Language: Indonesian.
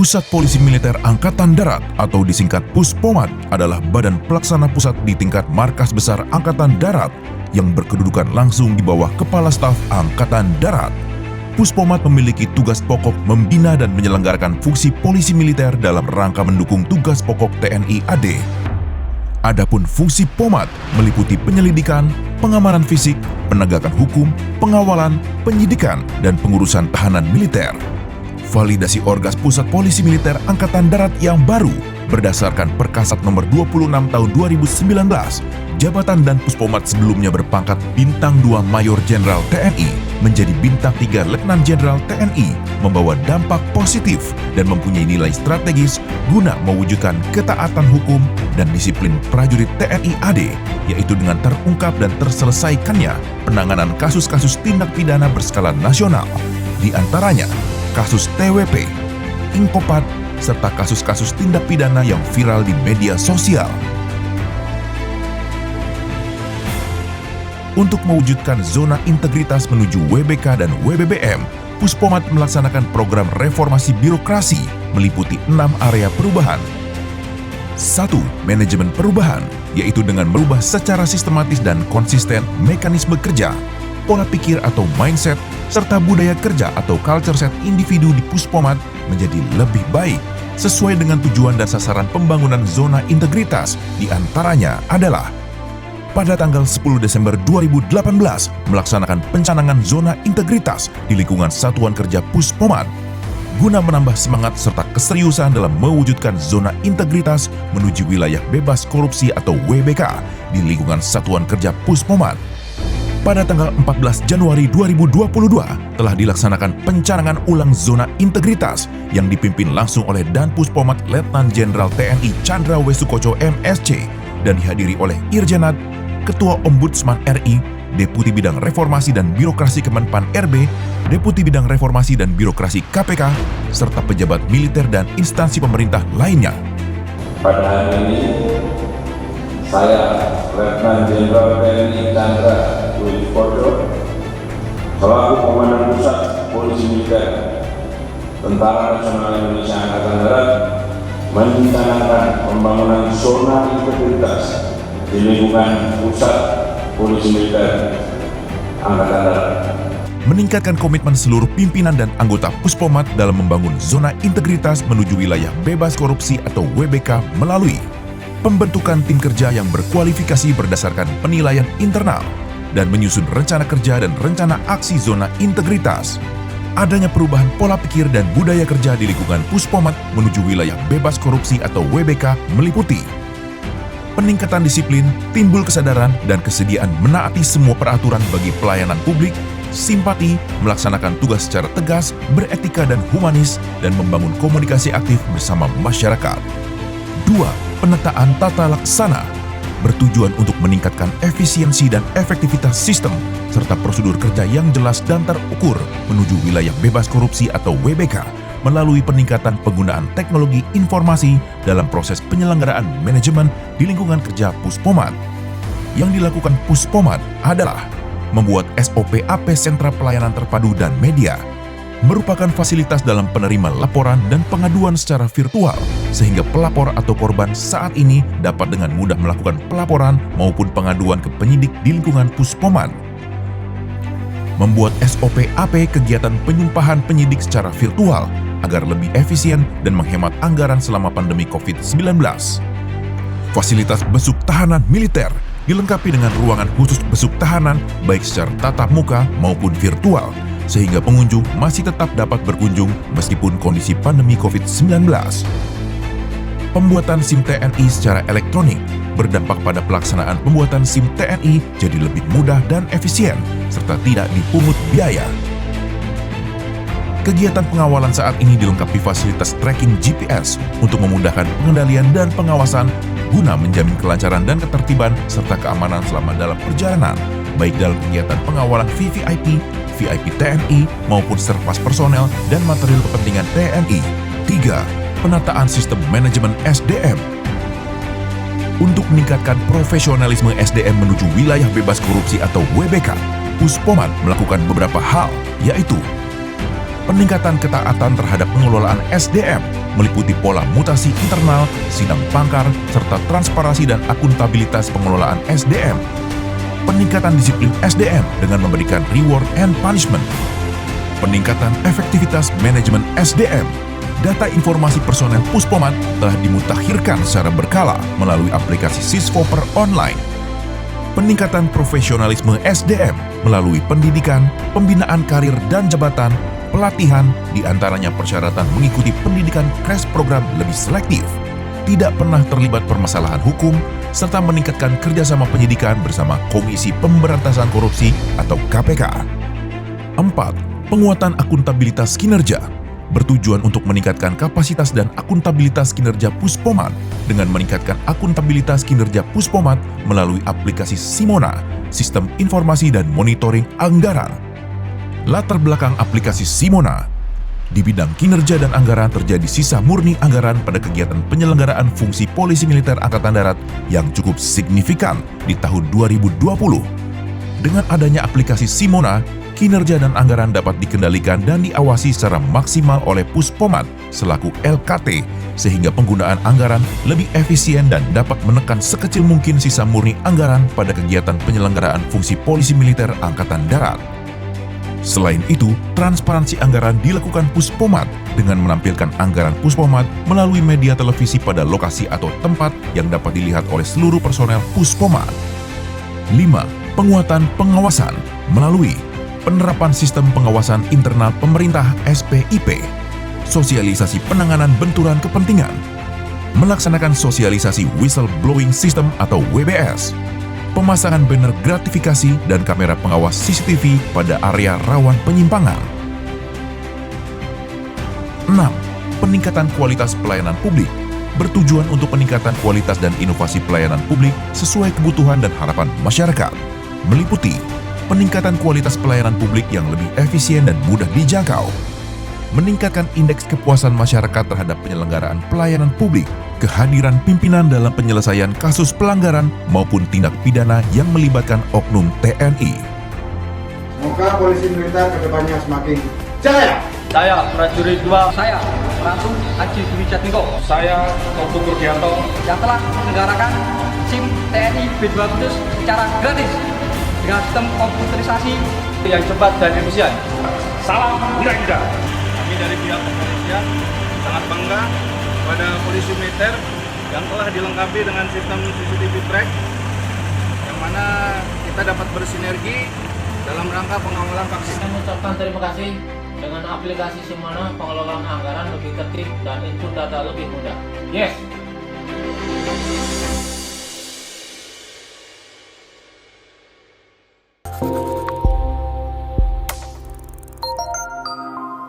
Pusat Polisi Militer Angkatan Darat atau disingkat Puspomat adalah badan pelaksana pusat di tingkat Markas Besar Angkatan Darat yang berkedudukan langsung di bawah Kepala Staf Angkatan Darat. Puspomat memiliki tugas pokok membina dan menyelenggarakan fungsi polisi militer dalam rangka mendukung tugas pokok TNI AD. Adapun fungsi Pomat meliputi penyelidikan, pengamanan fisik, penegakan hukum, pengawalan, penyidikan, dan pengurusan tahanan militer. Validasi Orgas Pusat Polisi Militer Angkatan Darat yang baru berdasarkan Perkasat nomor 26 tahun 2019, jabatan dan Puspomat sebelumnya berpangkat Bintang 2 Mayor Jenderal TNI menjadi Bintang 3 Letnan Jenderal TNI membawa dampak positif dan mempunyai nilai strategis guna mewujudkan ketaatan hukum dan disiplin prajurit TNI AD, yaitu dengan terungkap dan terselesaikannya penanganan kasus-kasus tindak pidana berskala nasional, di antaranya kasus TWP, Inkopat, serta kasus-kasus tindak pidana yang viral di media sosial. Untuk mewujudkan zona integritas menuju WBK dan WBBM, Puspomat melaksanakan program reformasi birokrasi meliputi 6 area perubahan. 1. Manajemen perubahan, yaitu dengan merubah secara sistematis dan konsisten mekanisme kerja, pola pikir atau mindset, serta budaya kerja atau culture set individu di Puspomat menjadi lebih baik sesuai dengan tujuan dan sasaran pembangunan zona integritas, di antaranya adalah pada tanggal 10 Desember 2018 melaksanakan pencanangan zona integritas di lingkungan Satuan Kerja Puspomat guna menambah semangat serta keseriusan dalam mewujudkan zona integritas menuju wilayah bebas korupsi atau WBK di lingkungan Satuan Kerja Puspomat. Pada tanggal 14 Januari 2022 telah dilaksanakan pencanangan ulang zona integritas yang dipimpin langsung oleh Dan Puspomat Letnan Jenderal TNI Chandra W. Sukoco MSC dan dihadiri oleh Irjenad, Ketua Ombudsman RI, Deputi Bidang Reformasi dan Birokrasi Kemenpan RB, Deputi Bidang Reformasi dan Birokrasi KPK, serta pejabat militer dan instansi pemerintah lainnya. Pada hari ini, saya Letnan Jenderal TNI Chandra W. Sukoco selaku Komandan Pusat Polisi Militer Tentara Nasional Indonesia Angkatan Darat mencanangkan pembangunan zona integritas di lingkungan Pusat Polisi Militer Angkatan Darat. Meningkatkan komitmen seluruh pimpinan dan anggota Puspomat dalam membangun zona integritas menuju wilayah bebas korupsi atau WBK melalui pembentukan tim kerja yang berkualifikasi berdasarkan penilaian internal dan menyusun rencana kerja dan rencana aksi zona integritas. Adanya perubahan pola pikir dan budaya kerja di lingkungan Puspomat menuju wilayah bebas korupsi atau WBK meliputi peningkatan disiplin, timbul kesadaran dan kesediaan menaati semua peraturan bagi pelayanan publik, simpati, melaksanakan tugas secara tegas, beretika dan humanis, dan membangun komunikasi aktif bersama masyarakat. 2. Penataan tata laksana bertujuan untuk meningkatkan efisiensi dan efektivitas sistem serta prosedur kerja yang jelas dan terukur menuju wilayah bebas korupsi atau WBK melalui peningkatan penggunaan teknologi informasi dalam proses penyelenggaraan manajemen di lingkungan kerja Puspomat. Yang dilakukan Puspomat adalah membuat SOP AP Sentra Pelayanan Terpadu dan Media, merupakan fasilitas dalam penerima laporan dan pengaduan secara virtual, sehingga pelapor atau korban saat ini dapat dengan mudah melakukan pelaporan maupun pengaduan ke penyidik di lingkungan Puspomat. Membuat SOP AP kegiatan penyumpahan penyidik secara virtual agar lebih efisien dan menghemat anggaran selama pandemi COVID-19. Fasilitas besuk tahanan militer dilengkapi dengan ruangan khusus besuk tahanan baik secara tatap muka maupun virtual, sehingga pengunjung masih tetap dapat berkunjung meskipun kondisi pandemi COVID-19. Pembuatan SIM TNI secara elektronik berdampak pada pelaksanaan pembuatan SIM TNI jadi lebih mudah dan efisien, serta tidak dipungut biaya. Kegiatan pengawalan saat ini dilengkapi fasilitas tracking GPS untuk memudahkan pengendalian dan pengawasan guna menjamin kelancaran dan ketertiban serta keamanan selama dalam perjalanan, baik dalam kegiatan pengawalan VVIP, VIP TNI, maupun serpas personel dan material kepentingan TNI. 3. Penataan sistem manajemen SDM. Untuk meningkatkan profesionalisme SDM menuju wilayah bebas korupsi atau WBK, Puspomat melakukan beberapa hal, yaitu peningkatan ketaatan terhadap pengelolaan SDM meliputi pola mutasi internal, sidang pangkar, serta transparansi dan akuntabilitas pengelolaan SDM. Peningkatan disiplin SDM dengan memberikan reward and punishment. Peningkatan efektivitas manajemen SDM. Data informasi personel Puspomat telah dimutakhirkan secara berkala melalui aplikasi Sisvoper online. Peningkatan profesionalisme SDM melalui pendidikan, pembinaan karir dan jabatan, pelatihan, diantaranya persyaratan mengikuti pendidikan crash program lebih selektif, tidak pernah terlibat permasalahan hukum, serta meningkatkan kerjasama penyidikan bersama Komisi Pemberantasan Korupsi atau KPK. 4. Penguatan akuntabilitas kinerja bertujuan untuk meningkatkan kapasitas dan akuntabilitas kinerja Puspomat dengan meningkatkan akuntabilitas kinerja Puspomat melalui aplikasi Simona, Sistem Informasi dan Monitoring Anggaran. Latar belakang aplikasi Simona. Di bidang kinerja dan anggaran terjadi sisa murni anggaran pada kegiatan penyelenggaraan fungsi Polisi Militer Angkatan Darat yang cukup signifikan di tahun 2020. Dengan adanya aplikasi Simona, kinerja dan anggaran dapat dikendalikan dan diawasi secara maksimal oleh Puspomat selaku LKT, sehingga penggunaan anggaran lebih efisien dan dapat menekan sekecil mungkin sisa murni anggaran pada kegiatan penyelenggaraan fungsi Polisi Militer Angkatan Darat. Selain itu, transparansi anggaran dilakukan Puspomat dengan menampilkan anggaran Puspomat melalui media televisi pada lokasi atau tempat yang dapat dilihat oleh seluruh personel Puspomat. 5. Penguatan pengawasan melalui penerapan sistem pengawasan internal pemerintah SPIP, sosialisasi penanganan benturan kepentingan, melaksanakan sosialisasi whistleblowing system atau WBS, pemasangan banner gratifikasi dan kamera pengawas CCTV pada area rawan penyimpangan. 6. Peningkatan kualitas pelayanan publik bertujuan untuk peningkatan kualitas dan inovasi pelayanan publik sesuai kebutuhan dan harapan masyarakat, meliputi peningkatan kualitas pelayanan publik yang lebih efisien dan mudah dijangkau, meningkatkan indeks kepuasan masyarakat terhadap penyelenggaraan pelayanan publik, kehadiran pimpinan dalam penyelesaian kasus pelanggaran maupun tindak pidana yang melibatkan oknum TNI. Semoga Polisi Militer kedepannya semakin jaya. Saya prajurit 2. Saya Ratu Haji Dwi Jatmiko. Saya Tobu Kurdianto yang telah menyelenggarakan SIM TNI B2 Kudus secara gratis dengan sistem komputerisasi yang cepat dan efisien. Salam Yuda. Kami dari pihak kepolisian sangat bangga pada polisi militer yang telah dilengkapi dengan sistem CCTV track yang mana kita dapat bersinergi dalam rangka pengawalan vaksin. Saya mengucapkan terima kasih. Dengan aplikasi Simona, pengelolaan anggaran lebih tertib dan input data lebih mudah. Yes!